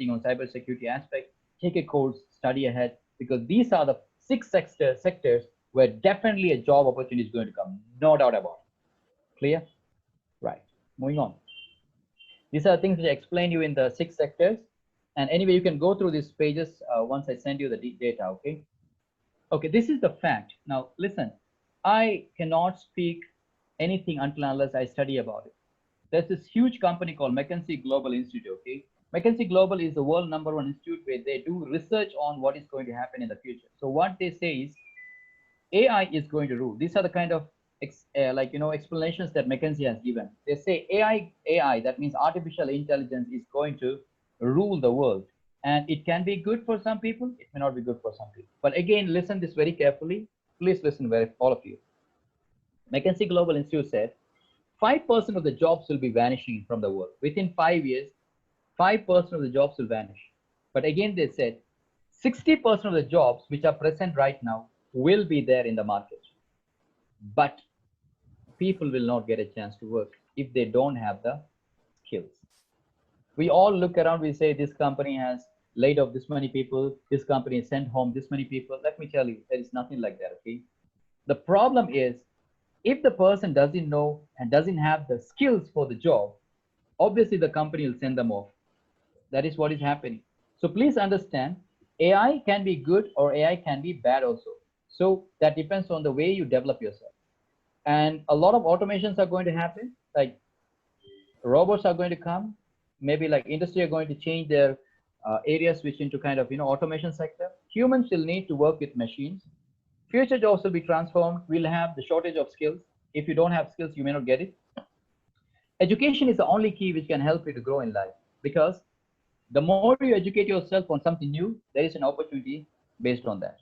on cybersecurity aspect, take a course, study ahead, because these are the sectors where definitely a job opportunity is going to come, no doubt about it. Clear? Right. Moving on. These are things which I explained you in the 6 sectors. And anyway, you can go through these pages once I send you the data, okay? Okay, this is the fact. Now, listen, I cannot speak anything unless I study about it. There's this huge company called McKinsey Global Institute, okay? McKinsey Global is the world #1 institute where they do research on what is going to happen in the future. So what they say is AI is going to rule. These are the kind of explanations that McKinsey has given. They say AI, that means artificial intelligence, is going to rule the world, and it can be good for some people. It may not be good for some people. But again, listen this very carefully. Please listen, all of you. McKinsey Global Institute said 5% of the jobs will be vanishing from the world within 5 years. 5% of the jobs will vanish. But again, they said 60% of the jobs which are present right now will be there in the market. But people will not get a chance to work if they don't have the skills. We all look around, we say this company has laid off this many people, this company has sent home this many people. Let me tell you, there is nothing like that, okay? The problem is, if the person doesn't know and doesn't have the skills for the job, obviously the company will send them off. That is what is happening. So please understand, AI can be good or AI can be bad also. So that depends on the way you develop yourself. And a lot of automations are going to happen, like robots are going to come, maybe like industry are going to change their areas, switch into kind of automation sector. Humans will need to work with machines. Future jobs will be transformed. We'll have the shortage of skills. If you don't have skills, you may not get it. Education is the only key which can help you to grow in life, because the more you educate yourself on something new, there is an opportunity based on that.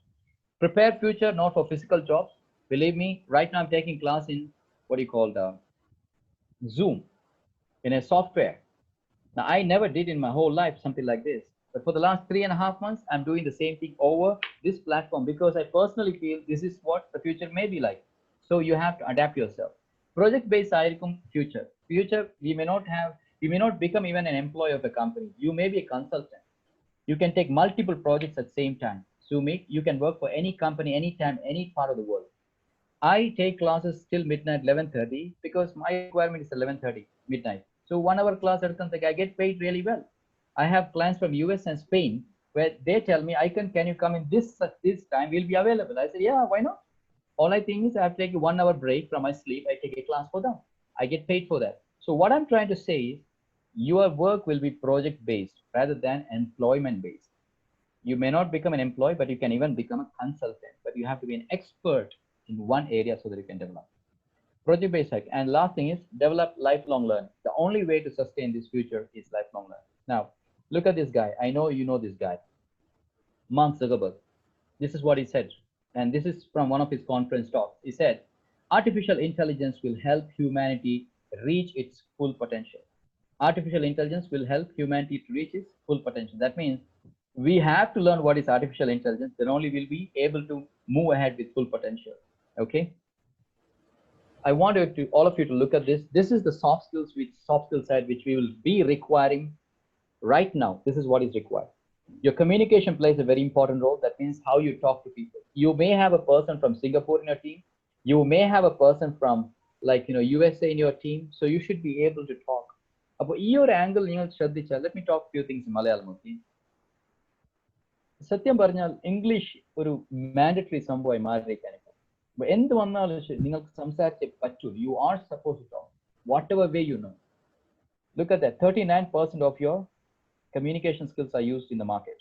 Prepare future not for physical jobs. Believe me, right now I'm taking class in what do you call the Zoom, in a software. Now I never did in my whole life something like this, but for the last 3.5 months, I'm doing the same thing over this platform because I personally feel this is what the future may be like. So you have to adapt yourself. Project-based future. Future, we may not become even an employee of a company. You may be a consultant. You can take multiple projects at the same time. So you can work for any company, anytime, any part of the world. I take classes till midnight, 11:30, because my requirement is 11:30 midnight. So 1 hour class at something, I get paid really well. I have clients from US and Spain where they tell me, can you come in this time? We'll be available. I say, yeah, why not? All I think is I have to take a 1 hour break from my sleep. I take a class for them. I get paid for that. So what I'm trying to say is your work will be project based rather than employment based. You may not become an employee, but you can even become a consultant, but you have to be an expert in one area so that you can develop. Project based hack. And last thing is develop lifelong learning. The only way to sustain this future is lifelong learning. Now, look at this guy. I know you know this guy, Mark Zuckerberg. This is what he said. And this is from one of his conference talks. He said, artificial intelligence will help humanity reach its full potential. Artificial intelligence will help humanity to reach its full potential. That means we have to learn what is artificial intelligence, then only we'll be able to move ahead with full potential. Okay. I want all of you to look at this. This is the soft skill side, which we will be requiring right now. This is what is required. Your communication plays a very important role. That means how you talk to people. You may have a person from Singapore in your team. You may have a person from USA in your team. So you should be able to talk. About your angle, let me talk a few things in Malayalam. Okay? സത്യം പറഞ്ഞാൽ English ഒരു mandatory സംഭവമായി മാറിയിരിക്കാൻ ഇപ്പോൾ. എന്ത് വന്നാലും നിങ്ങൾക്ക് സംസാരിച്ചേ പറ്റൂ. You are supposed to talk whatever way you know. Look at that. 39% of your communication skills are used in the market.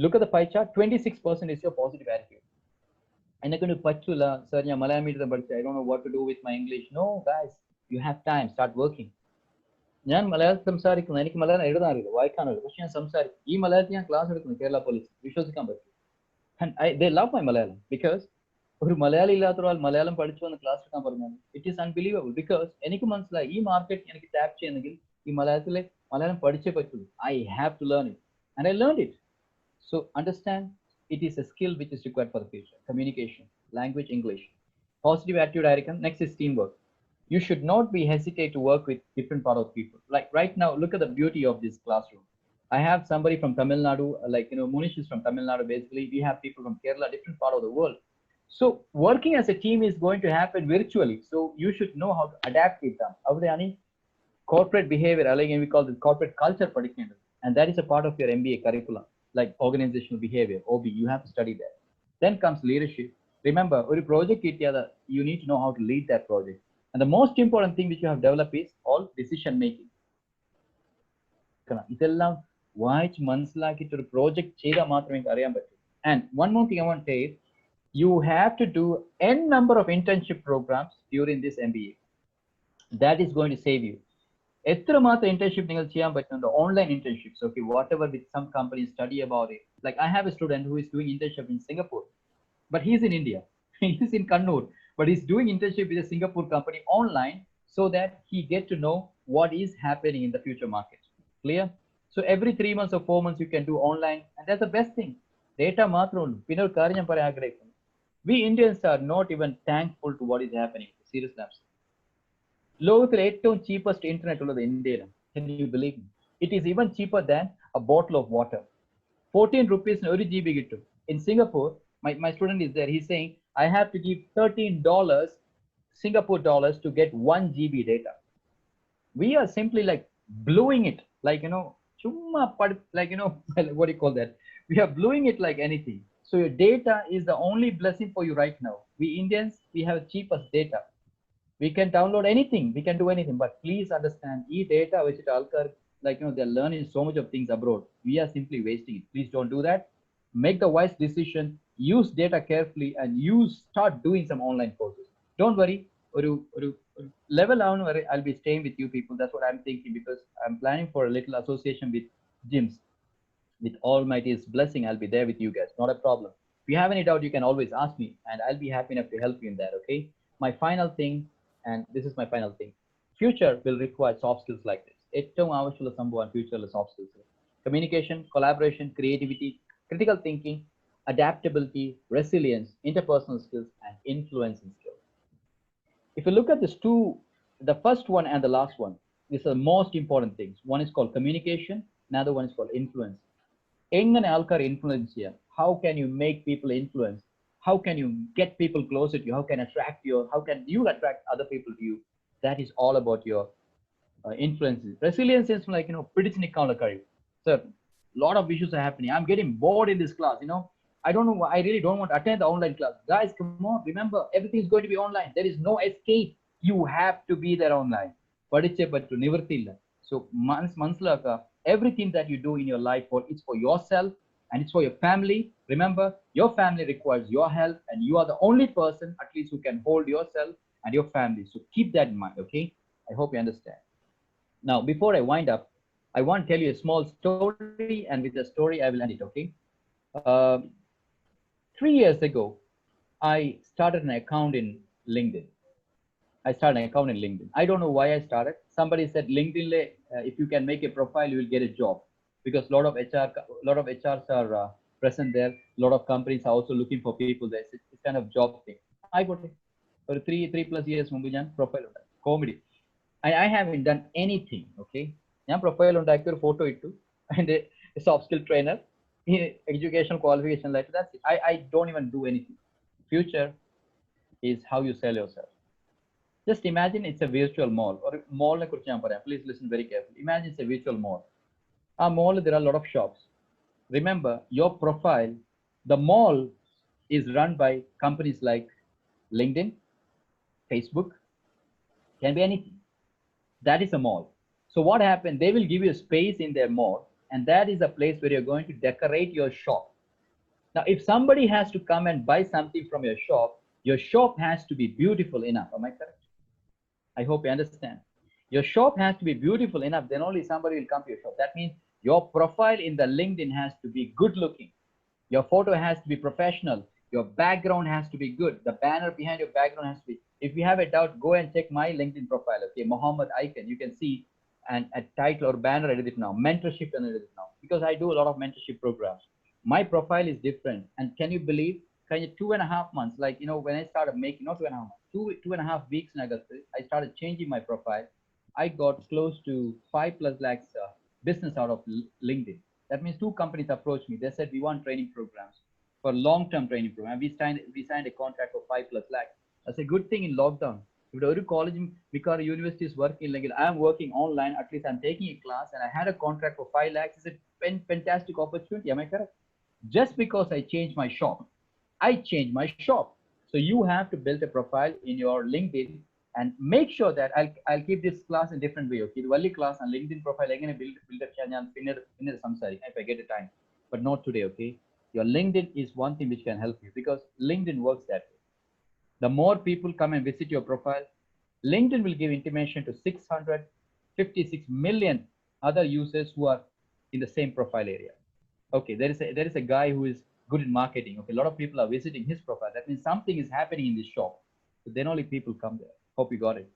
Look at the pie chart. 26% is your positive attitude. എന്നെക്കൊണ്ട് പറ്റൂല sir, ഞാൻ Malayalam medium പഠിച്ച, I don't know what to do with my English. No guys, you have time. Start working. ഞാൻ മലയാളം സംസാരിക്കുന്നു, എനിക്ക് മലയാളം എഴുതാൻ അറിയില്ല, വായിക്കാൻ അറിയില്ല, പക്ഷെ ഞാൻ സംസാരിക്കും. ഈ മലയാളത്തിൽ ഞാൻ ക്ലാസ് എടുക്കുന്നു കേരള പോലീസ്, വിശ്വസിക്കാൻ പറ്റും. And they love my Malayalam because ഒരു മലയാളി ഇല്ലാത്ത ഒരാൾ മലയാളം പഠിച്ചു വന്ന് ക്ലാസ് എടുക്കാൻ പറഞ്ഞാൽ ഇറ്റ് ഈസ് അൺബിലീവബിൾ. ബിക്കോസ് എനിക്ക് മനസ്സിലായി ഈ മാർക്കറ്റ് എനിക്ക് ടാപ്പ് ചെയ്യുന്നെങ്കിൽ ഈ മലയാളം പഠിച്ചേ പറ്റുള്ളൂ. I have to learn it and I learned it. So understand, it is a skill which is required for the future. Communication, language, English. Positive attitude ആയിരിക്കണം. Next is teamwork. You should not be hesitate to work with different part of people. Like right now, look at the beauty of this classroom. I have somebody from Tamil Nadu, like, Munish is from Tamil Nadu. Basically, we have people from Kerala, different part of the world. So working as a team is going to happen virtually. So you should know how to adapt with them. Avudani, corporate behavior, again, we call this corporate culture, and that is a part of your MBA curriculum, like organizational behavior, OB. You have to study that. Then comes leadership. Remember, ഒരു project കിട്ടിയാൽ you need to know how to lead that project. And the most important thing which you have developed is all decision making. ഇതെല്ലാം വായിച്ച് മനസ്സിലാക്കിയിട്ട് ഒരു project ചെയ്താൽ മാത്രമേ എനിക്ക് അറിയാൻ പറ്റൂ. And one more thing I want to say is, you have to do n number of internship programs during this MBA. That is going to save you. എത്ര മാത്രം internship നിങ്ങൾ ചെയ്യാൻ പറ്റുന്നുണ്ടോ, online internships, okay, whatever, with some companies study about it. Like I have a student who is doing internship in Singapore, but he's in India. He's in Kannur, but he's doing internship with a Singapore company online so that he get to know what is happening in the future market. Clear? So every 3 months or 4 months you can do online, and that's the best thing. Data മാത്രമേ പിന്നെ ഒരു കാര്യം ഞാൻ പറയാൻ ആഗ്രഹിക്കുന്നു. We Indians are not even thankful to what is happening. Seriously, ലോകത്തിലെ ഏറ്റവും cheapest internet ഉള്ളത് ഇന്ത്യയിലാണ്. Can you believe me? It is even cheaper than a bottle of water. 14 rupees ഒരു GB കിട്ടും. In Singapore, my student is there. He's saying I have to give $13 Singapore dollars to get 1 GB data. We are simply like blowing it, like, like, what do you call that? We are blowing it like anything. So your data is the only blessing for you right now. We Indians, we have cheapest data. We can download anything, we can do anything, but please understand, data which it alkar, like, they're learning so much of things abroad. We are simply wasting it. Please don't do that. Make the wise decision, use data carefully, and start doing some online courses. Don't worry, or level down, I'll be staying with you people. That's what I'm thinking, because I'm planning for a little association with gyms. With Almighty's blessing, I'll be there with you guys, not a problem. If you have any doubt, you can always ask me, and I'll be happy enough to help you in that. Okay, my final thing, and this is my final thing, future will require soft skills like this. ഏറ്റവും ആവശ്യമുള്ള സംഭവമാണ് ഫ്യൂച്ചറിലെ soft skills. Communication, collaboration, creativity, critical thinking, adaptability, resilience, interpersonal skills, and influencing skills. If you look at this two, the first one and the last one, these are the most important things. One is called communication, another one is called influence. എങ്ങനെ ആൾക്കാർ influence ചെയ്യാം? How can you make people influence? How can you get people closer to you? How can how can you attract other people to you? That is all about your influences. Resilience is like, പിടിച്ചു നിൽക്കാനുള്ള കഴിവ്. Sir, lot of issues are happening. I'm getting bored in this class. I don't know. I really don't want to attend the online class. Guys, come on. Remember, everything is going to be online. There is no escape. You have to be there online. പഠിച്ചേ പറ്റൂ, നിവൃത്തിയില്ല. So മനസ്സിലാക്കുക, everything that you do in your life, it's for yourself and it's for your family. Remember, your family requires your help, and you are the only person, at least, who can hold yourself and your family. So keep that in mind, okay? I hope you understand. Now, before I wind up, I want to tell you a small story, and with the story I will end it, okay? Uh, 3 years ago, I started an account in LinkedIn. I started an account in LinkedIn. I don't know why I started. Somebody said LinkedIn, if you can make a profile, you will get a job, because a lot of HRs are present there. A lot of companies are also looking for people there. It's kind of job thing. I got it for 3+ years. Profile comedy. I haven't done anything. Okay, profile photo and a soft skill trainer, educational qualification letter. That's it. I don't even do anything. Future is how you sell yourself. Just imagine it's a virtual mall, or mall. Please listen very carefully. Imagine it's a virtual mall. A mall, there are a lot of shops. Remember, your profile, the mall is run by companies like LinkedIn, Facebook, can be anything. That is a mall. So what happened? They will give you a space in their mall, and that is a place where you're going to decorate your shop. Now, if somebody has to come and buy something from your shop has to be beautiful enough. Am I correct? I hope you understand. Your shop has to be beautiful enough, then only somebody will come to your shop. That means your profile in the LinkedIn has to be good looking. Your photo has to be professional. Your background has to be good. The banner behind your background has to be. If you have a doubt, go and check my LinkedIn profile. Okay, Mohammed Icon. You can see a title or banner edited now. Mentorship edited now, because I do a lot of mentorship programs. My profile is different. And can you believe? 2.5 months, like, when I started making, not 2.5 months, 2.5 weeks in August, I started changing my profile. I got close to 5+ lakhs business out of LinkedIn. That means two companies approached me. They said, we want training programs for long-term training program. We signed a contract for 5+ lakhs. That's a good thing in lockdown. If ഒരു കോളേജും മിക്കവാറും universities work ഇല്ലെങ്കിൽ I am working online, at least I am taking a class and I had a contract for 5 lakhs. It's a fantastic opportunity. Am I correct? Just because I changed my shop, I changed my shop. So you have to build a profile in your LinkedIn and make sure that I'll keep this class in different way. Okay, the only class on LinkedIn profile again build up channel pinner samsari if I get the time, but not today. Okay, your LinkedIn is one thing which can help you because LinkedIn works that way. The more people come and visit your profile, LinkedIn will give intimation to 656 million other users who are in the same profile area. Okay, there is a guy who is good in marketing. Okay, a lot of people are visiting his profile. That means something is happening in this shop. So then only people come there. Hope you got it.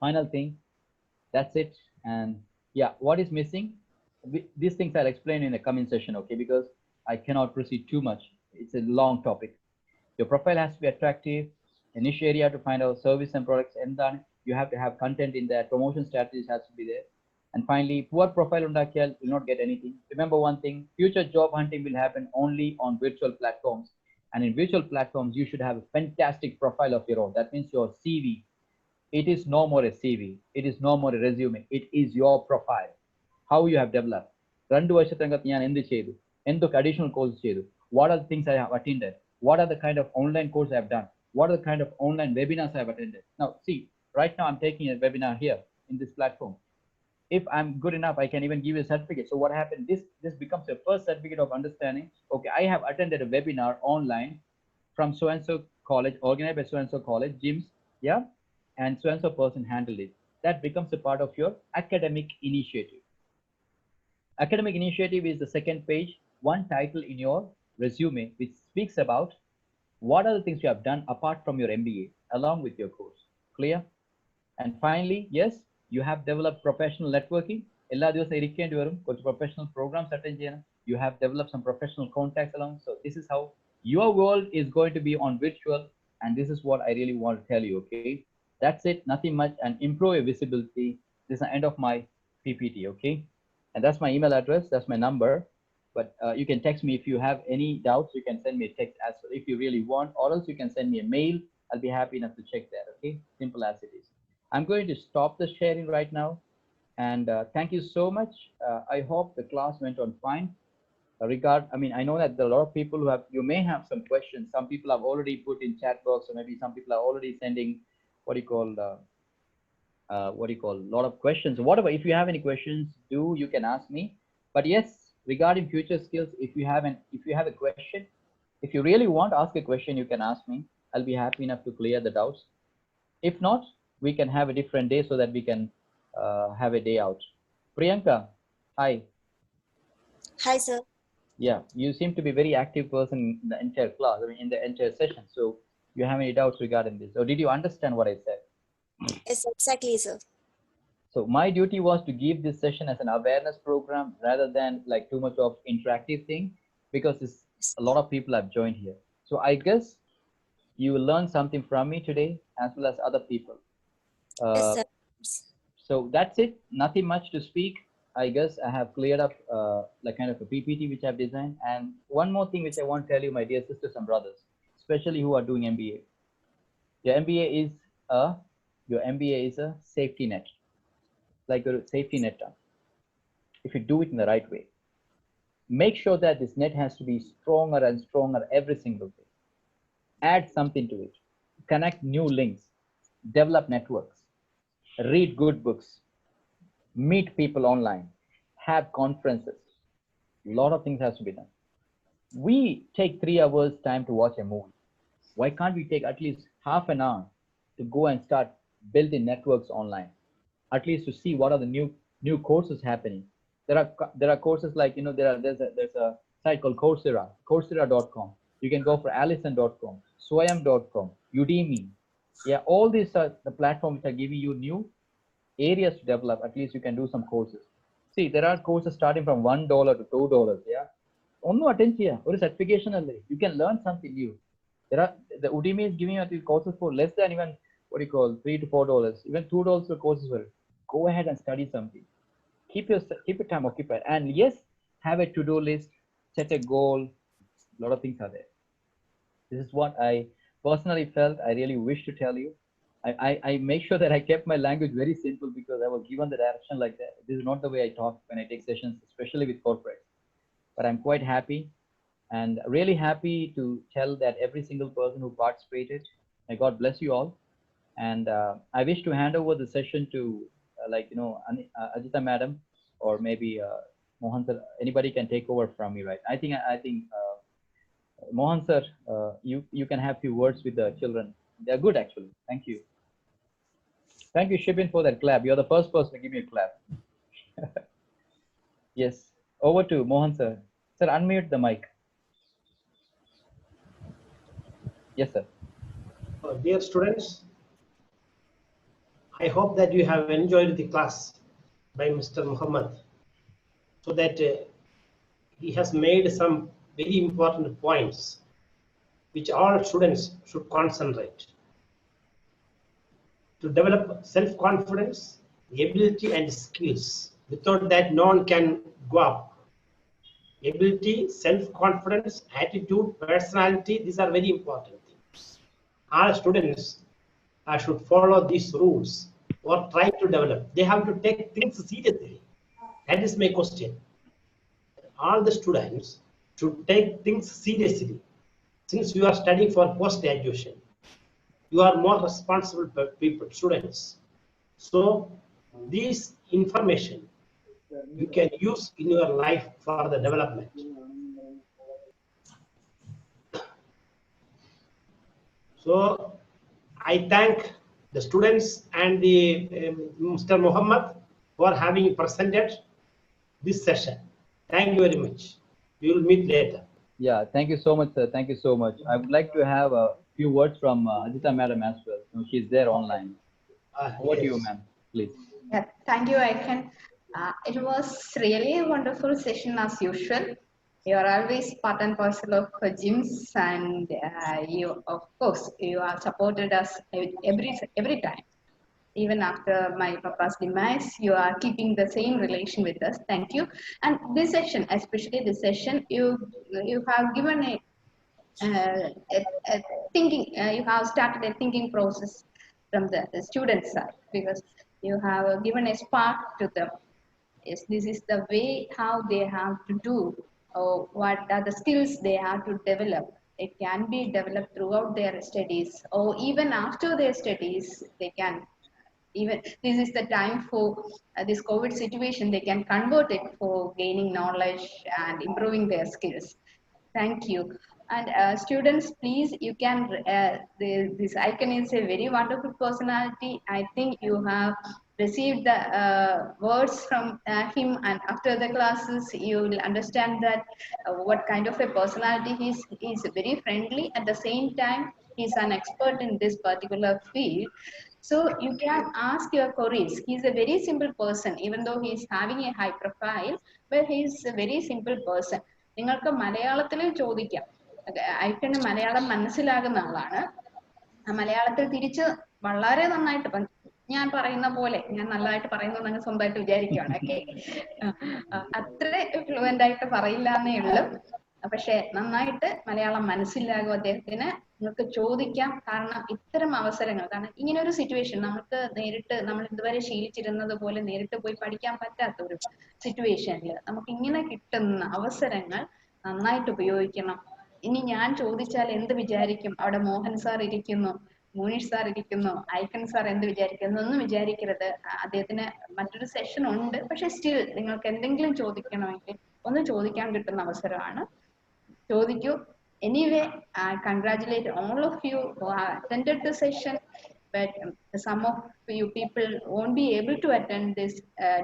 Final thing, that's it. And yeah, what is missing? These things I'll explain in the coming session, okay? Because I cannot proceed too much. It's a long topic. Your profile has to be attractive, a niche area to find out service and products, and then you have to have content in there. Promotion strategies has to be there. And finally, poor profile undakiyal will not get anything. Remember one thing, future job hunting will happen only on virtual platforms. And in virtual platforms, you should have a fantastic profile of your own. That means your CV. It is no more a CV. It is no more a resume. It is your profile. How you have developed. 2 വർഷത്തിനകത്ത് ഞാൻ എന്ത് ചെയ്തു, എന്തൊക്കെ additional courses ചെയ്തു, what are the things I have attended, what are the kind of online courses I have done, what are the kind of online webinars I have attended. Now see, right now I'm taking a webinar here in this platform. If I'm good enough, I can even give you a certificate. So what happened, this becomes a first certificate of understanding. Okay, I have attended a webinar online from so and so college, organized by so and so college, gyms, yeah, and so and so person handled it. That becomes a part of your academic initiative. Academic initiative is the second page, one title in your resume which speaks about what are the things you have done apart from your MBA along with your course. Clear? And finally, yes, you have developed professional networking. എല്ലാ ദിവസവും ഇരിക്കേണ്ടി വരും, കുറച്ച് professional programs attend ചെയ്യണം. You have developed some professional contacts along. So this is how your world is going to be on virtual, and this is what I really want to tell you. Okay, that's it, nothing much. And improve your visibility. This is the end of my PPT. Okay, and that's my email address, that's my number. But you can text me if you have any doubts. You can send me a text as well if you really want, or else you can send me a mail. I'll be happy enough to check that. Okay, simple as it is. I'm going to stop the sharing right now, and thank you so much. I hope the class went on fine. I know that there are a lot of people who have, you may have some questions. Some people have already put in chat box, or maybe some people are already sending what you call a lot of questions. Whatever, if you have any questions, you can ask me. But yes, regarding future skills, if you have a question, if you really want to ask a question, you can ask me. I'll be happy enough to clear the doubts. If not, we can have a different day so that we can have a day out. Priyanka, hi. Hi, sir. Yeah, you seem to be a very active person in the entire class, in the entire session. So you have any doubts regarding this, or did you understand what I said? Yes, exactly, sir. So my duty was to give this session as an awareness program rather than like too much of interactive thing, because a lot of people have joined here. So I guess you will learn something from me today as well as other people. Yes, sir. So that's it, nothing much to speak. I guess I have cleared up like kind of a PPT which I've designed. And one more thing which I want to tell you, my dear sisters and brothers, especially who are doing MBA. Your MBA is a safety net, like a safety net. If you do it in the right way, make sure that this net has to be stronger and stronger every single day. Add something to it, connect new links, develop networks, read good books, meet people online, have conferences. A lot of things has to be done. We take 3 hours time to watch a movie. Why can't we take at least half an hour to go and start building networks online, at least to see what are the new courses happening? There are courses like, there's a site called coursera.com. You can go for allison.com, swayam.com, Udemy. Yeah, all these are the platforms that are giving you new areas to develop. At least you can do some courses. See, there are courses starting from $1 to $2. Yeah, only attend here or certification. You can learn something new. The Udemy is giving you courses for less than even $3 to $4, even $2 for courses. Go ahead and study something. keep your time occupied. And yes, have a to-do list, set a goal. A lot of things are there. This is what I personally felt. I really wish to tell you. I make sure that I kept my language very simple because I was given the direction like that. This is not the way I talk when I take sessions, especially with corporates. But I'm quite happy and really happy to tell that every single person who participated, may God bless you all. And I wish to hand over the session to Ajita madam, or maybe Mohan sir. Anybody can take over from me, right? I think Mohan sir, you can have few words with the children. They're good actually. Thank you. Thank you, Shibin, for that clap. You're the first person to give me a clap. Yes. Over to Mohan sir. Sir, unmute the mic. Yes, sir. Dear students, I hope that you have enjoyed the class by Mr. Muhammad, so that he has made some very important points which all students should concentrate. To develop self-confidence, ability and skills. Without that, no one can go up. Ability, self-confidence, attitude, personality, these are very important things. All students should follow these rules or try to develop. They have to take things seriously. That is my question. All the students should take things seriously. Since you are studying for post-graduation, you are more responsible people, students. So this information you can use in your life for the development. So I thank the students and the Mr. Muhammad for having presented this session. Thank you very much. We will meet later. Yeah, thank you so much, sir. Thank you so much. I would like to have a few words from Ajita madam as well. She's there online. Over to you, ma'am, please. Yeah, thank you, Icon. It was really a wonderful session as usual. You are always part and parcel of gyms, and you, of course, you are supported us every time. Even after my papa's demise, you are keeping the same relation with us. Thank you. And this session, especially this session, you have given a thinking. You have started a thinking process from the student side, because you have given a spark to them. Yes, this is the way how they have to do, or what are the skills they have to develop. It can be developed throughout their studies, or even after their studies, they can. Even this is the time for this COVID situation, they can convert it for gaining knowledge and improving their skills. Thank you. And students, please, you can, this Icon is a very wonderful personality. I think you have received the words from him, and after the classes, you will understand that what kind of a personality he is. He is very friendly. At the same time, he is an expert in this particular field. So you can ask your queries. He's a very simple person, even though he is having a high profile, but he is a very simple person. നിങ്ങൾക്ക് മലയാളത്തിലും ചോദിക്കാം. Icon Malayalam മനസ്സിലാകുന്ന ആളാണ്. മലയാളത്തിൽ തിരിച്ച് വളരെ നന്നായിട്ട് ഞാൻ പറയുന്ന പോലെ, ഞാൻ നല്ലതായിട്ട് പറയുന്നത് നിങ്ങൾ സ്വന്തമായിട്ട് വിചാരിക്കുകയാണ്. ഓക്കെ, അത്ര ഫ്ലുവൻ്റ് ആയിട്ട് പറയില്ല എന്നേ ഉള്ളൂ. പക്ഷെ നന്നായിട്ട് മലയാളം മനസ്സിലാകും അദ്ദേഹത്തിന്. നിങ്ങൾക്ക് ചോദിക്കാം. കാരണം ഇത്തരം അവസരങ്ങൾ, കാരണം ഇങ്ങനെ ഒരു സിറ്റുവേഷൻ നമുക്ക് നേരിട്ട്, നമ്മൾ ഇതുവരെ ശീലിച്ചിരുന്നത് പോലെ നേരിട്ട് പോയി പഠിക്കാൻ പറ്റാത്ത ഒരു സിറ്റുവേഷനിൽ നമുക്ക് ഇങ്ങനെ കിട്ടുന്ന അവസരങ്ങൾ നന്നായിട്ട് ഉപയോഗിക്കണം. ഇനി ഞാൻ ചോദിച്ചാൽ എന്ത് വിചാരിക്കും, അവിടെ മോഹൻ സാർ ഇരിക്കുന്നു, മോനീഷ് സാർ ഇരിക്കുന്നു, ഐക്കൺ സാർ എന്ത് വിചാരിക്കുന്നു ഒന്നും വിചാരിക്കരുത്. അദ്ദേഹത്തിന് മറ്റൊരു സെഷൻ ഉണ്ട്. പക്ഷെ സ്റ്റിൽ നിങ്ങൾക്ക് എന്തെങ്കിലും ചോദിക്കണമെങ്കിൽ ഒന്ന് ചോദിക്കാൻ കിട്ടുന്ന അവസരമാണ്. ചോദിക്കൂ. Anyway, I congratulate all of you who have attended the session, but some of you people won't be able to attend this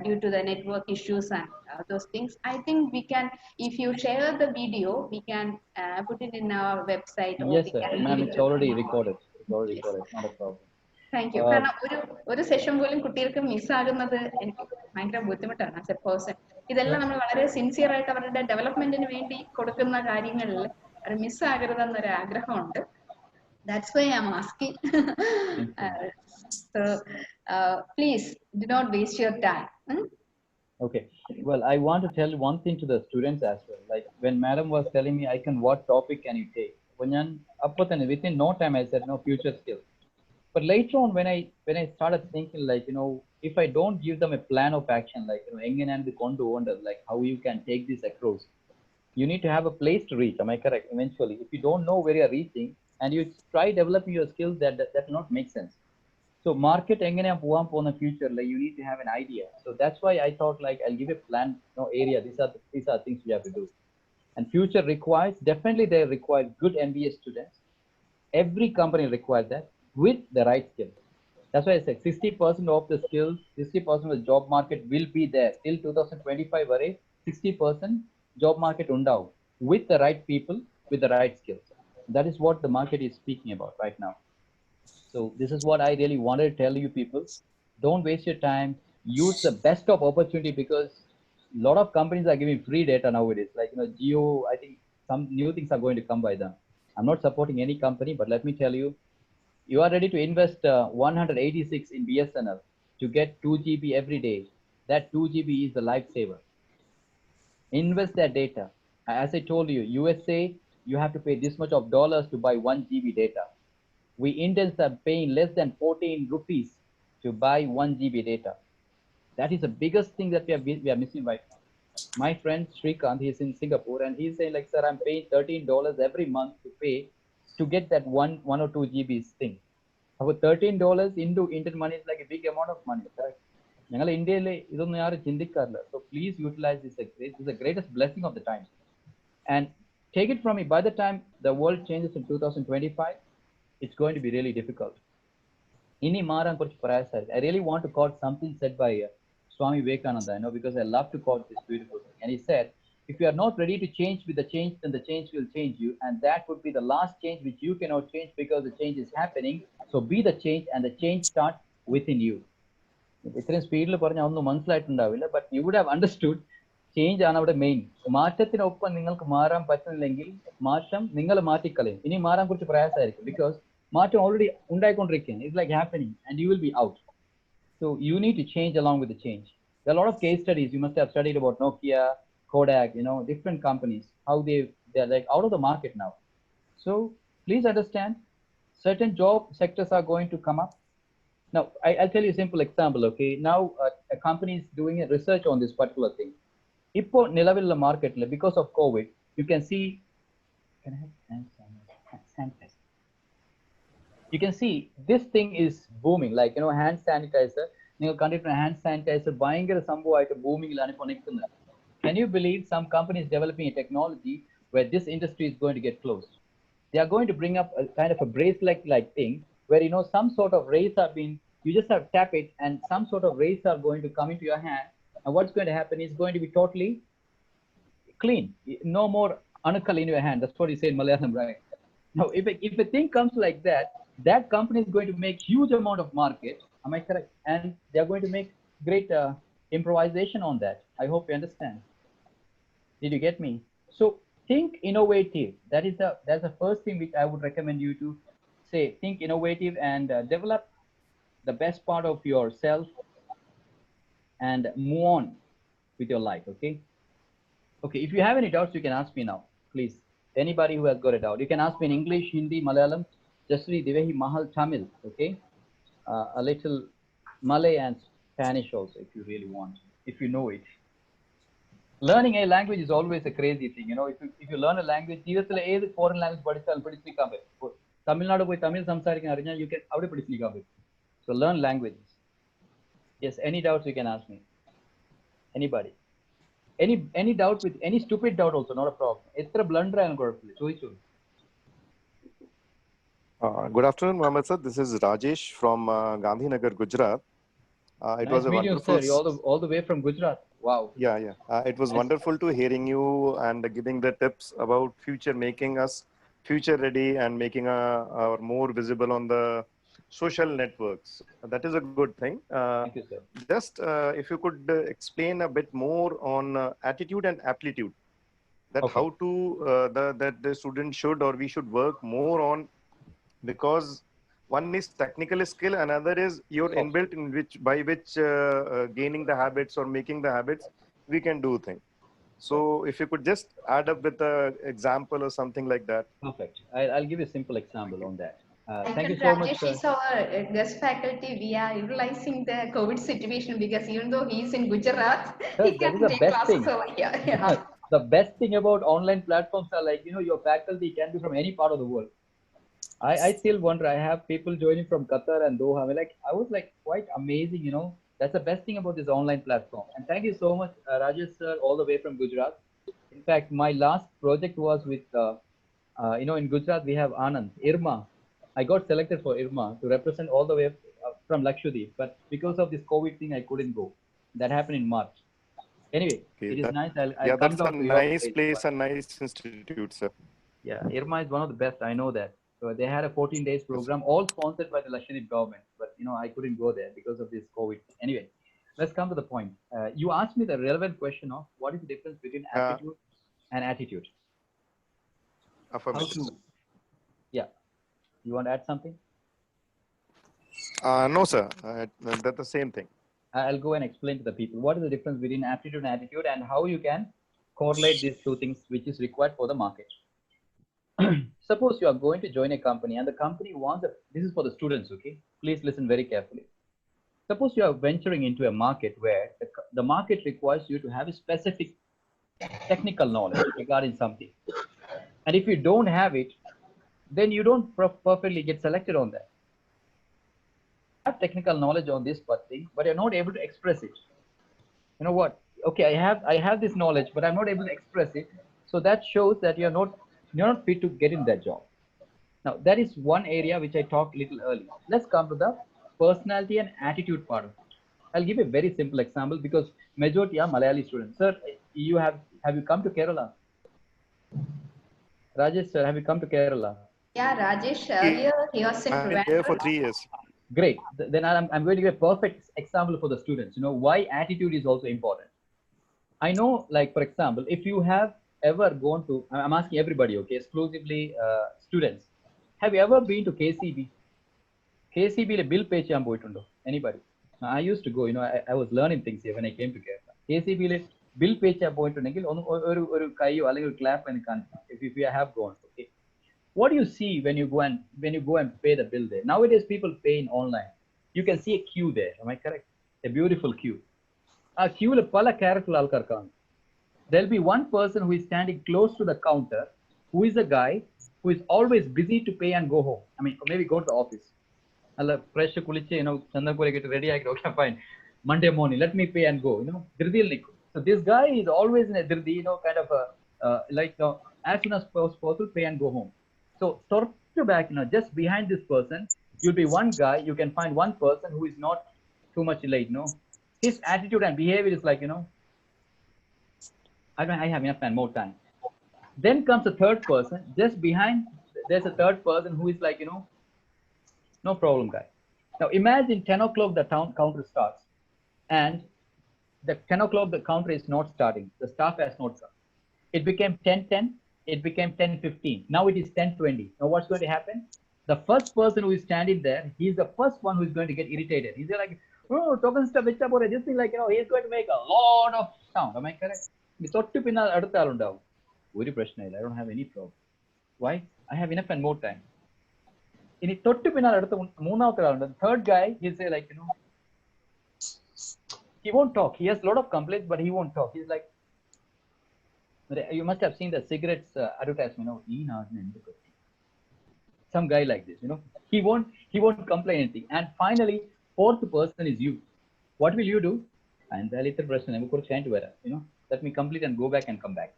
due to the network issues and those things. I think we can, if you share the video, we can put it in our website. Yes, sir. Ma'am, it's already recorded. It's already recorded. Not a problem. Thank you. കാരണം ഒരു session പോലും കുട്ടികൾക്ക് മിസ്സാകുന്നത് എനിക്ക് ഭയങ്കര ബുദ്ധിമുട്ടാണ് as A person. ഇതെല്ലാം നമ്മൾ വളരെ സിൻസിയർ ആയിട്ട് അവരുടെ ഡെവലപ്മെന്റിന് വേണ്ടി കൊടുക്കുന്ന കാര്യങ്ങളിൽ അത് മിസ്സാകരുതെന്നൊരു ആഗ്രഹമുണ്ട്. That's why I'm asking. So please do not waste your time. Okay. Well, I want to tell one thing to the students as well. Like when madam was telling me, I can, what topic can you take? When within no time, I said, no, future skills. But later on, when I started thinking, like, if I don't give them a plan of action, like, എങ്ങനെ ഇത് കൊണ്ടുപോകേണ്ടത്, like how you can take this across, you need to have a place to reach. Am I correct? Eventually, if you don't know where you're reaching and you try developing your skills, that will not make sense. So market എങ്ങനെയാ പോവാൻ പോകുന്ന future, like you need to have an idea. So that's why I thought, like, I'll give a plan, area. These are things you have to do. And future requires, definitely they require good MBA students. Every company requires that with the right skills. That's why I said 60% of the skills, 60% of the job market will be there till 2025. 60% job market undav with the right people, with the right skills. That is what the market is speaking about right now. So this is what I really wanted to tell you people. Don't waste your time. Use the best of opportunity, because a lot of companies are giving free data nowadays. Like, Geo, I think some new things are going to come by them. I'm not supporting any company, but let me tell you, you are ready to invest 186 in BSNL to get 2 GB every day. That 2 GB is the lifesaver. Invest that data. As I told you, USA, you have to pay this much of dollars to buy 1 GB data. We Indians are paying less than 14 rupees to buy 1 GB data. That is the biggest thing that we are missing right now. My friend Shrikant, he's in Singapore, and he's saying, like, sir, I'm paying $13 every month to get that one or 2 GBs thing. So $13 into Indian money is like a big amount of money, correct? ഞങ്ങൾ ഇന്ത്യയിൽ ഇതൊന്നും ആരും ചിന്തിക്കാറില്ല. So please utilize this. This is the greatest blessing of the time. And take it from me, by the time the world changes in 2025, it's going to be really difficult. Ini maran kurchu prayasa. I really want to quote something said by Swami Vivekananda, because I love to quote this beautiful thing. And he said, if you are not ready to change with the change, then the change will change you. And that would be the last change which you cannot change, because the change is happening. So be the change, and the change starts within you. ഇത്രയും സ്പീഡിൽ പറഞ്ഞാൽ ഒന്നും മനസ്സിലായിട്ടുണ്ടാവില്ല, but you would have understood. Change ആണ് അവിടെ main. മാറ്റത്തിനൊപ്പം നിങ്ങൾക്ക് മാറാൻ പറ്റുന്നില്ലെങ്കിൽ മാറ്റം നിങ്ങൾ മാറ്റിക്കളയും. ഇനി മാറാൻ കുറച്ച് പ്രയാസമായിരിക്കും, ബിക്കോസ് മാറ്റം already ഉണ്ടായിക്കൊണ്ടിരിക്കുകയാണ്. It's like happening and you will be out. So you need to change along with the change. There are a lot of case studies. You must have studied about Nokia, Kodak, different companies, how they're like out of the market now. So please understand, certain job sectors are going to come up. Now, I'll tell you a simple example, okay? Now, a company is doing a research on this particular thing. Ippo nilavilla market, because of COVID, you can see, can I have hand sanitizer? You can see this thing is booming, like, hand sanitizer. You conduct a hand sanitizer, buying a sambo item booming. Can you believe some companies developing a technology where this industry is going to get closed? They are going to bring up a kind of a bracelet-like thing, where some sort of rays are being, you just have to tap it, and some sort of rays are going to come into your hand, and what's going to happen is going to be totally clean. No more anukal in your hand. That's what you say in Malayalam, right? Now, if a thing comes like that, that company is going to make huge amount of market. Am I correct? And they are going to make great improvisation on that. I hope you understand. Did you get me? So think innovative. That's the first thing which I would recommend you to say. Think innovative and develop the best part of yourself and move on with your life. Okay. If you have any doubts, you can ask me now, please. Anybody who has got a doubt, you can ask me in English, Hindi, Malayalam, Jasri Divehi Mahal, Tamil. Okay. A little Malay and Spanish also, if you really want, if you know it. Learning a language is always a crazy thing. If you learn a language, ജീവിതത്തിലെ ഏത് foreign language പഠിച്ചാലും പഠിച്ചിരിക്കാൻ പറ്റും. തമിഴ്നാട് പോയി തമിഴ് സംസാരിക്കാൻ അറിഞ്ഞാൽ you can അവിടെ പഠിച്ചിരിക്കാൻ പറ്റും. So learn languages. Yes, any doubts you can ask me. Anybody? Any doubt, with any stupid doubt also, not a problem. എത്ര blunder ആയാലും കുഴപ്പമില്ല, ചോദിച്ചോളൂ. Good afternoon, Mohammed sir. This is Rajesh from Gandhinagar, Gujarat. It Nice was a meeting you, wonderful. sir. You're all the way from Gujarat. Wow. Yeah. It was wonderful to hearing you and giving the tips about future, making us future ready and making our more visible on the social networks. That is a good thing. Thank you, sir. Just if you could explain a bit more on attitude and aptitude. That Okay. how to that the student should or we should work more on, because One is technical skill, another is your inbuilt in by which gaining the habits or making the habits, we can do things. So if you could just add up with an example or something like that. Perfect. I'll give you a simple example on that. Thank you Actually, so much. Rajesh is our guest faculty. We are utilizing the COVID situation because even though he is in Gujarat, he That is can the take best classes thing. over here. Yeah. The best thing about online platforms are like, your faculty can be from any part of the world. I still wonder, I have people joining from Qatar and Doha. I was like quite amazing. That's the best thing about this online platform. And thank you so much, Rajesh sir, all the way from Gujarat. In fact, my last project was with, in Gujarat, we have Anand, Irma. I got selected for Irma to represent all the way from Lakshadweep. But because of this COVID thing, I couldn't go. That happened in March. Anyway, Okay, it is nice. I'll yeah, come that's a down to your nice place. place, a nice institute, sir. Yeah, Irma is one of the best. I know that. So they had a 14 days program, all sponsored by the Lakshadweep government. But I couldn't go there because of this COVID. Anyway, let's come to the point. You asked me the relevant question of what is the difference between aptitude and attitude. Affirmative. Yeah, you want to add something? No, sir. That's the same thing. I'll go and explain to the people what is the difference between aptitude and attitude and how you can correlate these two things which is required for the market. Suppose you are going to join a company and the company wants this is for the students, okay? Please listen very carefully. Suppose you are venturing into a market where the market requires you to have a specific technical knowledge regarding something. And if you don't have it, then you don't perfectly get selected on that. You have technical knowledge on this thing, but you're not able to express it. You know what? Okay, I have this knowledge, but I'm not able to express it. So that shows that you're not fit to get in that job. Now, that is one area which I talked a little earlier. Let's come to the personality and attitude part of it. I'll give a very simple example because majority are Malayali students. Sir, have you come to Kerala? Rajesh, sir, have you come to Kerala? Yeah, Rajesh, earlier he was in I've been here for 3 years. Great. Then I'm going to give a perfect example for the students. Why attitude is also important. I know, like, for example, if you have ever gone to, I'm asking everybody, okay, exclusively students. Have you ever been to KCB? KCB bill pay cheyan poyittundo? Anybody? I used to go, I was learning things here when I came to Kerala. KCB bill pay cheyan poyittunnengil oru kaiyo allengi clap and if you have gone, okay. What do you see when you go and pay the bill there? Nowadays people pay in online. You can see a queue there. Am I correct? A beautiful queue. A queue le pala character alkar kan. There'll be one person who is standing close to the counter, who is a guy who is always busy to pay and go home. I mean, maybe go to the office. Fresh kuliche, Chandapur get ready. Okay, fine. Monday morning, let me pay and go. So this guy is always in a dirdi, kind of as soon as possible, pay and go home. So sort of back, just behind this person, you'll be one guy. You can find one person who is not too much late. His attitude and behavior is like, I have enough and more time. Then comes a third person. Just behind, there's a third person who is like, no problem, guy. Now imagine 10 o'clock the counter starts, and the 10 o'clock the counter is not starting. The staff has not come. It became 10:10. It became 10:15. Now it is 10:20. Now what's going to happen? The first person who is standing there, he's the first one who is going to get irritated. He's like, oh, token stuff, this thing, like, he's going to make a lot of sound. Am I correct? I don't have any problem. Why? I have enough and more time. In the third guy, he'll say, like, he won't talk. He has a lot of complaints, but he won't talk. He's like, you must have seen the cigarettes advertisement. Some guy like this, he won't complain anything. And finally, fourth person is you. What will you do? And the little person, let me complete and go back and come back.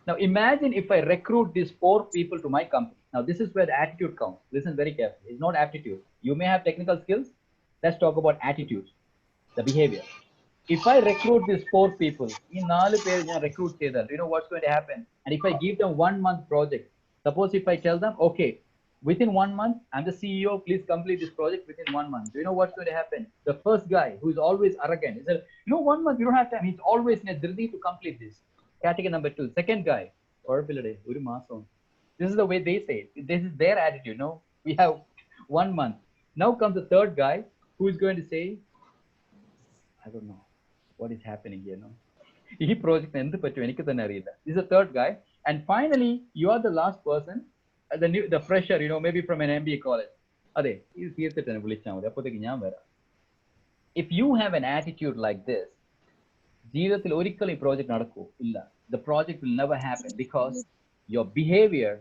Now imagine if I recruit these 4 people to my company. Now this is where the attitude counts. Listen very carefully. It's not aptitude. You may have technical skills. Let's talk about attitude, the behavior. If I recruit these 4 people, recruit, you know what's going to happen? And if I give them 1 month project, suppose if I tell them, okay, within 1 month, I'm the CEO, please complete this project within 1 month. Do you know what's going to happen? The first guy who is always arrogant, he said, 1 month, you don't have time. He's always in a dirty to complete this. Category number 2. Second guy, this is the way they say it. This is their attitude. We have 1 month. Now comes the third guy who is going to say, I don't know what is happening here. No, ഈ project എന്ത് പറ്റും എനിക്ക് തന്നെ അറിയില്ല. This is the third guy, and finally you are the last person, the fresher, maybe from an MBA college. അതെ, ഇത് തീർത്തിട്ട് തന്നെ വിളിച്ചാൽ മതി, അപ്പോഴത്തേക്ക് ഞാൻ വരാം. If you have an attitude like this, ജീവിതത്തിൽ ഒരിക്കലും ഈ പ്രോജക്റ്റ് നടക്കൂ ഇല്ല. The project will never happen because your behavior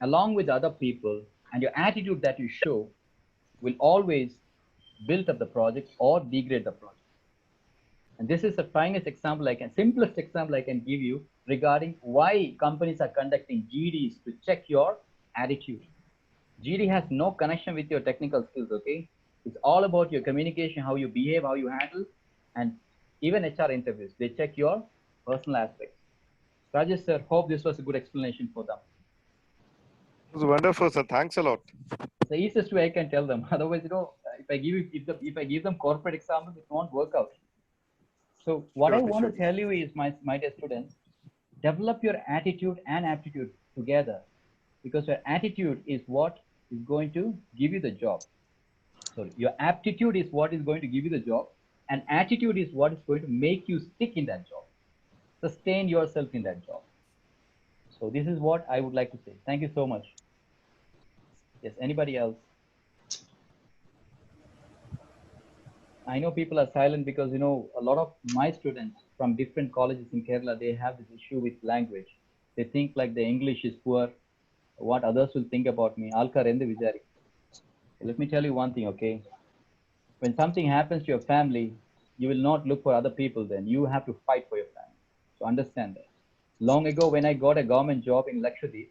along with other people and your attitude that you show will always build up the project or degrade the project. And this is the simplest example I can give you regarding why companies are conducting GDs to check your attitude. GD has no connection with your technical skills, okay? It's all about your communication, how you behave, how you handle, and even HR interviews. They check your personal aspects. Rajesh sir, hope this was a good explanation for them. It was wonderful, sir. Thanks a lot. It's the easiest way I can tell them. Otherwise, if I give them corporate examples, it won't work out. So what I want to tell you is, my dear students, develop your attitude and aptitude together, because your attitude is what is going to give you the job. Sorry, your aptitude is what is going to give you the job, and attitude is what is going to make you stick in that job, sustain yourself in that job. So this is what I would like to say. Thank you so much. Yes, anybody else? I know people are silent because, a lot of my students from different colleges in Kerala, they have this issue with language. They think like the English is poor, what others will think about me. Let me tell you one thing, okay? When something happens to your family, you will not look for other people then. You have to fight for your family. So understand that. Long ago, when I got a government job in Lakshadweep,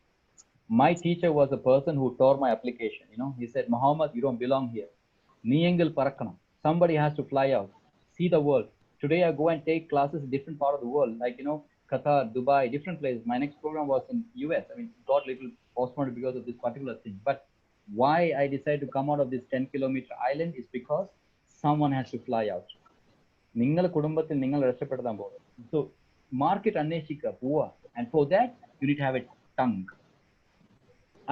my teacher was the person who tore my application. He said, Muhammad, you don't belong here. Neengal parakkanam. Somebody has to fly out, see the world. Today I go and take classes in different part of the world, like, Qatar, Dubai, different places. My next program was in US. I mean, got little postponed because of this particular thing. But why I decided to come out of this 10-kilometer island is because someone has to fly out. So market anneshika poa, and for that you need to have a tongue.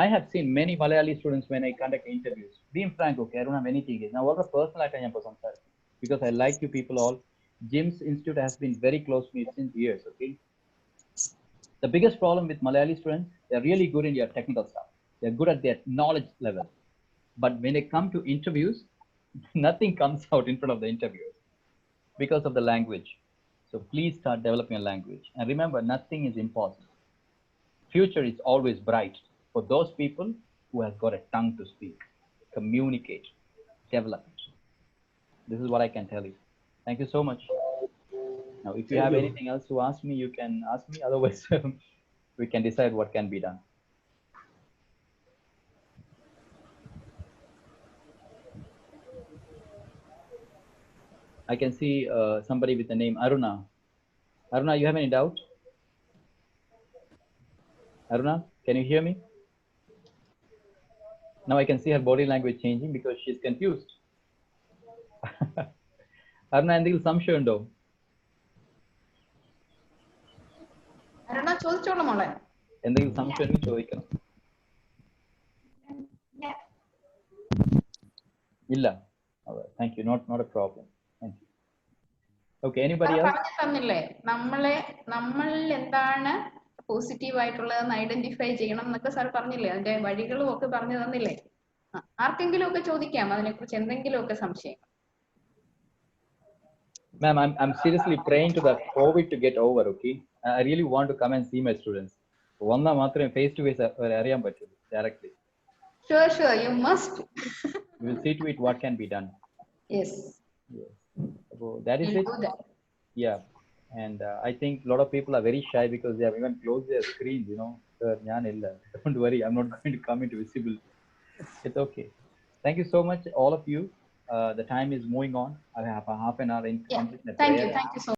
I have seen many Malayali students when I conduct interviews. Being frank, okay, I don't have anything. Now, what a personal attention because I like you people all. Jim's Institute has been very close to me since years, okay? The biggest problem with Malayali students, they're really good in their technical stuff. They're good at their knowledge level. But when they come to interviews, nothing comes out in front of the interviewers because of the language. So please start developing a language. And remember, nothing is impossible. Future is always bright for those people who have got a tongue to speak, communicate, develop it. This is what I can tell you. Thank you so much. Now, if you have anything else to ask me, you can ask me. Otherwise, we can decide what can be done. I can see somebody with the name Aruna. Aruna, you have any doubt? Aruna, can you hear me? Now I can see her body language changing because she's confused. Aruna, എന്തെങ്കിലും സംശയമുണ്ടോ? അരുണ ചോദിച്ചോളൂ മോളെ. എന്തെങ്കിലും സംശയം ചോദിക്കണം. ഇല്ല. Thank you. Not a problem. Thank you. Okay, anybody else? പറഞ്ഞു തന്നില്ലേ, നമ്മളിൽ എന്താണ് പോസിറ്റീവ് ആയിട്ടുള്ളതെന്ന് ഐഡന്റിഫൈ ചെയ്യണം എന്നൊക്കെ സാർ പറഞ്ഞില്ലേ, അതിന്റെ വഴികളും ഒക്കെ പറഞ്ഞു തന്നില്ലേ. ആർക്കെങ്കിലും ഒക്കെ ചോദിക്കാം അതിനെ കുറിച്ച് എന്തെങ്കിലും ഒക്കെ സംശയം. Ma'am, I'm seriously praying to the COVID to get over, okay? I really want to come and see my students. Vonna മാത്രമേ face to face അറിയാൻ പറ്റൂ directly. Sure, you must. We will see to it what can be done. Yes. So that is it. Yeah. And I think a lot of people are very shy because they have even closed their screens, Don't worry, I'm not going to come into visibility. It's okay. Thank you so much, all of you. The time is moving on. I have a half an hour in. Yeah. Thank you so much.